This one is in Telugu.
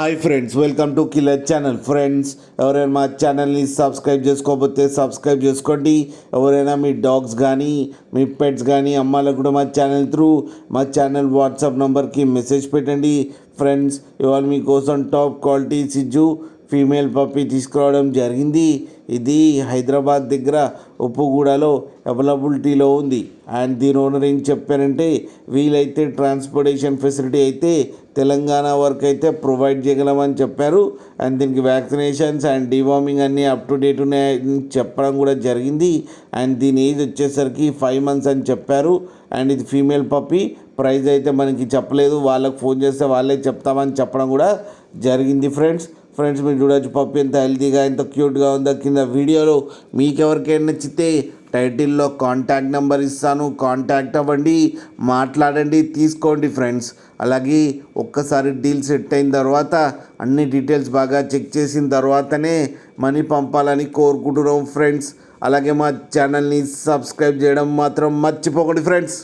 Hi friends, welcome to killer channel. Friends, ఎవరైనా మా ఛానల్ని సబ్స్క్రైబ్ చేసుకోకపోతే సబ్స్క్రైబ్ చేసుకోండి. ఎవరైనా మీ డాగ్స్ కానీ మీ పెట్స్ కానీ అమ్మాలకు కూడా మా ఛానల్ వాట్సాప్ నెంబర్కి మెసేజ్ పెట్టండి. ఫ్రెండ్స్, ఇవాళ మీకోసం టాప్ క్వాలిటీ సిజ్జు ఫీమేల్ పప్పీ తీసుకురావడం జరిగింది. ఇది హైదరాబాద్ దగ్గర ఉప్పుగూడలో అవైలబిలిటీలో ఉంది. అండ్ దీని ఓనర్ ఏం చెప్పారంటే, వీలైతే ట్రాన్స్పోర్టేషన్ ఫెసిలిటీ అయితే తెలంగాణ వరకు అయితే ప్రొవైడ్ చేయగలమని చెప్పారు. అండ్ దీనికి వ్యాక్సినేషన్స్ అండ్ డివార్మింగ్ అన్నీ అప్ టు డేట్ ఉన్నాయని చెప్పడం కూడా జరిగింది. అండ్ దీని ఏజ్ వచ్చేసరికి 5 months అని చెప్పారు. అండ్ ఇది ఫీమేల్ పప్పీ. ప్రైస్ అయితే మనకి చెప్పలేదు, వాళ్ళకి ఫోన్ చేస్తే వాళ్ళే చెప్తామని చెప్పడం కూడా జరిగింది. ఫ్రెండ్స్ మీరు చూడొచ్చు పప్పి ఎంత హెల్తీగా ఎంత క్యూట్గా ఉందో. కింద వీడియోలో మీకు ఎవరికైనా నచ్చితే టైటిల్లో కాంటాక్ట్ నెంబర్ ఇస్తాను, కాంటాక్ట్ అవ్వండి, మాట్లాడండి, తీసుకోండి ఫ్రెండ్స్. అలాగే ఒక్కసారి డీల్ సెట్ అయిన తర్వాత అన్ని డీటెయిల్స్ బాగా చెక్ చేసిన తర్వాతనే మనీ పంపాలని కోరుకుంటున్నాం ఫ్రెండ్స్. అలాగే మా ఛానల్ని సబ్స్క్రైబ్ చేయడం మాత్రం మర్చిపోకండి ఫ్రెండ్స్.